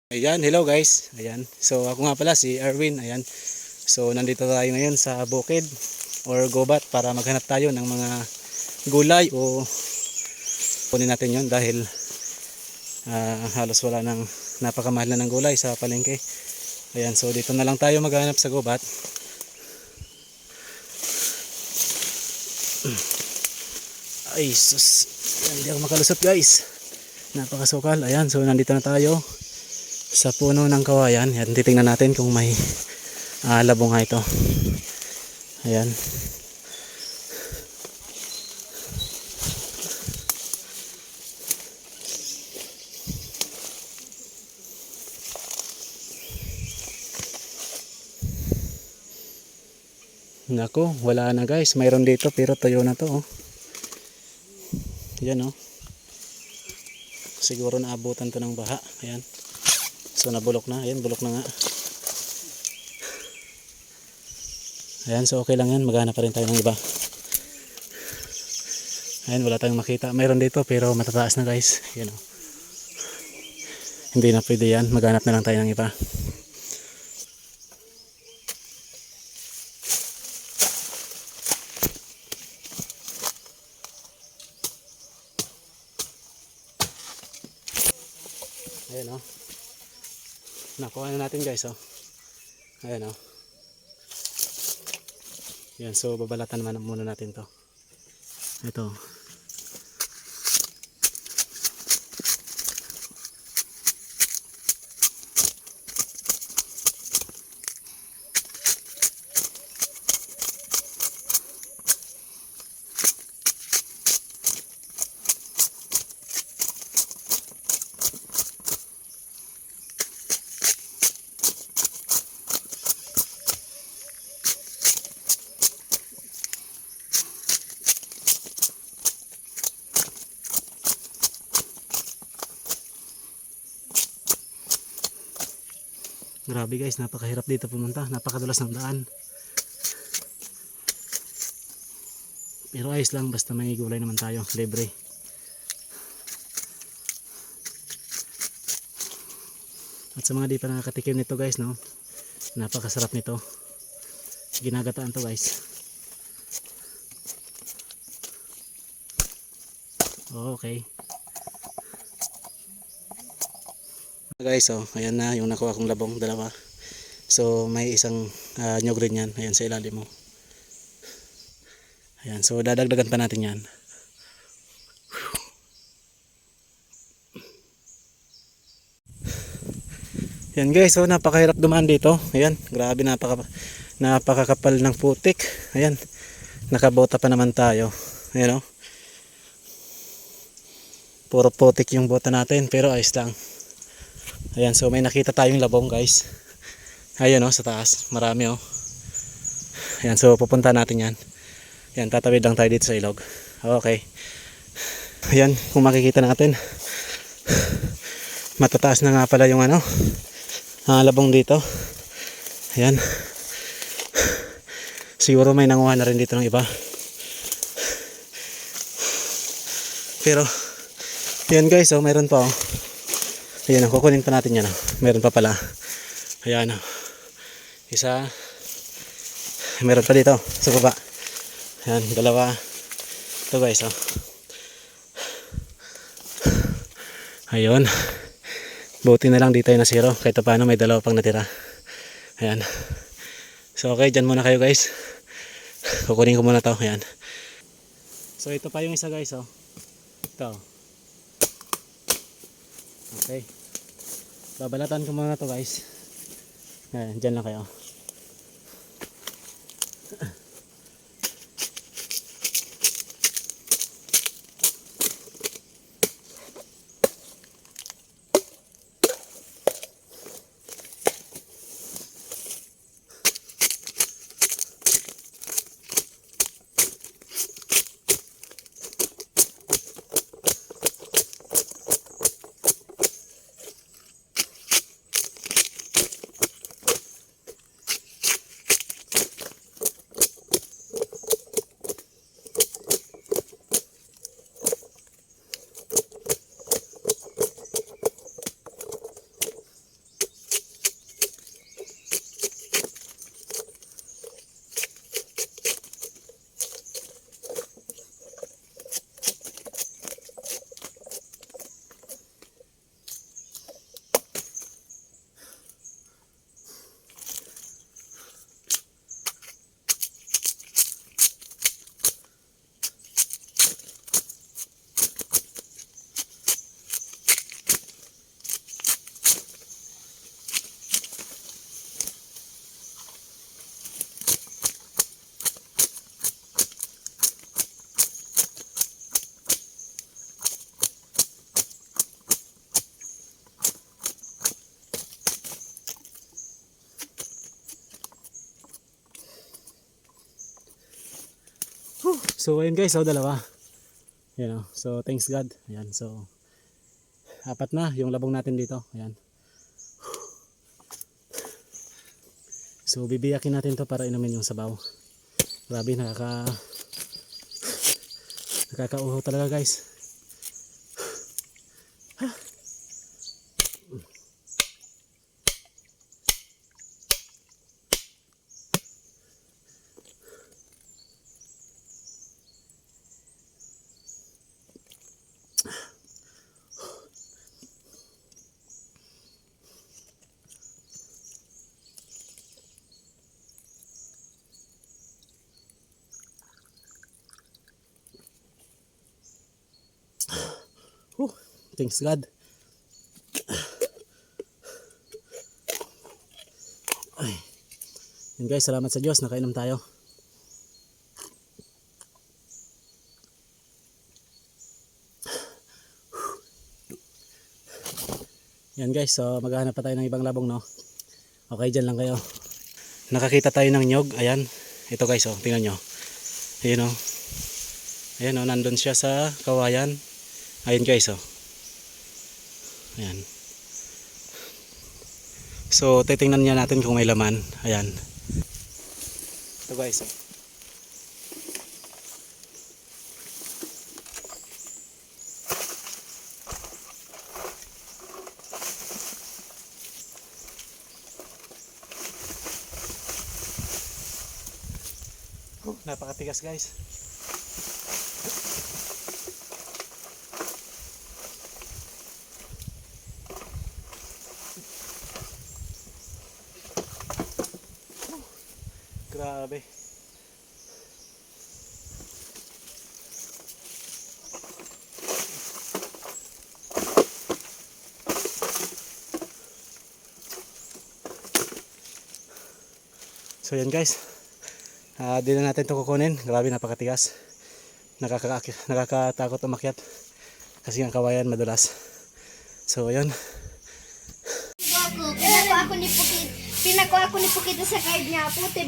Ayan, hello guys. Ayan. So ako nga pala si Erwin. Ayan. So nandito tayo ngayon sa bukid or gubat para maghanap tayo ng mga gulay o kunin natin 'yon dahil halos wala nang napakamahal na ng gulay sa palengke. Ayan, so dito na lang tayo maghanap sa gubat. Ay, sus. Hindi ako makalusot guys. Napakasukal. Ayan, so nandito na tayo sa puno ng kawayan. Yan, titingnan natin kung may labong nga ito. Ayan. Nako, wala na guys. Mayroon dito pero tuyo na to. Oh. Ayan oh. Siguro naabutan to ng baha. Ayan. So nabulok na. Ayan, bulok na nga. Ayan, so okay lang yan. Maghanap pa rin tayo ng iba. Ayan, wala tayong makita. Mayroon dito pero matataas na guys. Ayan oh. Hindi na pwede yan. Maghanap na lang tayo ng iba. Ayan oh. Nakuha na natin guys oh. Ayan oh. Yan, so babalatan naman muna natin to. Ito. Grabe guys, napakahirap dito pumunta. Napakadulas ng daan. Pero ayos lang, basta may gulay naman tayo. Libre. At sa mga di pa nakakatikim nito guys, no? Napakasarap nito. Ginagataan to guys. Okay. Guys, oh, ayan na yung nakuha kong labong, dalawa. So may isang nyog rin yan. Ayan sa ilalim mo. Ayan, so dadagdagan pa natin yan. Ayan guys, so napakahirap dumaan dito. Ayan, grabe, napakakapal ng putik. Ayan, nakabota pa naman tayo. Ayan oh. Puro putik yung bota natin, pero ayos lang. Ayan, so may nakita tayong labong guys. Ayan oh, sa taas, marami oh. Ayan, so pupunta natin yan. Ayan, tatawid lang tayo dito sa ilog. Okay. Ayan, kung makikita natin, matataas na nga pala yung labong dito. Ayan. Siguro may nanguha na rin dito ng iba. Pero ayan guys, oh, mayroon pa oh. Ayan, kukunin pa natin yan. Meron pa pala. Ayan. Isa. Meron pa dito sa baba. Ayan, dalawa. Ito guys. Oh. Ayun. Buti na lang dito yung nasiro. Kahit paano may dalawa pang natira. Ayan. So okay, dyan muna kayo guys. Kukunin ko muna to. Ayan. So ito pa yung isa guys. Oh. Ito. Okay. Babalatan ko muna to guys. Ayan, dyan lang kayo. So ayun guys, so dalawa. Ayan, so thanks God. Ayan, so apat na yung labong natin dito. Ayan. So bibiyakin natin to para inumin yung sabaw. Grabe, nakakauhaw talaga guys. Thanks God. Ay. Yun guys, salamat sa Diyos, nakainom tayo. Yan guys, so maghahanap pa tayo ng ibang labong, no? Okay, dyan lang kayo. Nakakita tayo ng nyog, ayan. Ito guys, oh, tingnan nyo. Ayan oh. Ayan oh, nandun siya sa kawayan. Ayun guys, oh. Ayan. So titingnan niya natin kung may laman. Ayan. Ito guys, oh. Napakatigas guys. Grabe. So yan guys. Di na natin ito kukunin. Grabe, napakatigas. Nakakatakot umakyat. Kasi ang kawayan madulas. So yun. Pinako ako ni Pukit sa card niya. Puti,